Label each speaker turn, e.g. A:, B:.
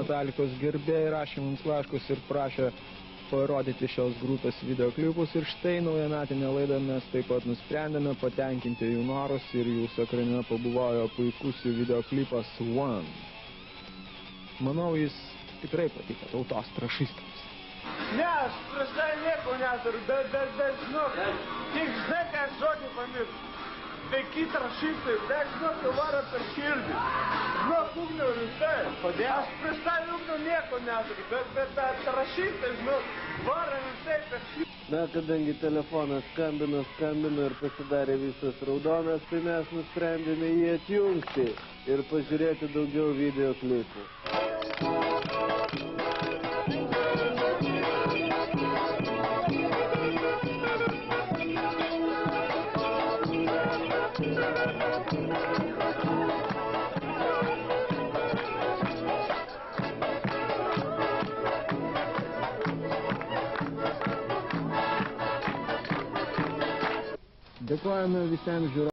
A: Metalikos gerbėjai rašė mums laiškus ir prašė parodyti šios grupės videoklipus. Ir štai naujametinę laidą mes taip pat nusprendėme patenkinti jų norus ir jūsų ekrane pabuvojo puikus jų videoklipas One. Manau, jis tikrai patiko tautos trašistams.
B: Ne, aš prieš tai nieko neturiu, bet žinok, tik žinai, ką aš žodį pamiršau. Veiki trašistai, bet žinok, tu varo per širdį. Žinok, ugniau rimtai. Kodėl? Aš prieš tai ugniau nieko neturiu, bet trašistai, žinok, varo rimtai per širdį.
C: Na, kadangi telefonas skambino ir pasidarė visas raudonas, tai mes nusprendėme jį atjungti ir pažiūrėti daugiau videoklipų.
A: Dėkojame visiems žiūrovams.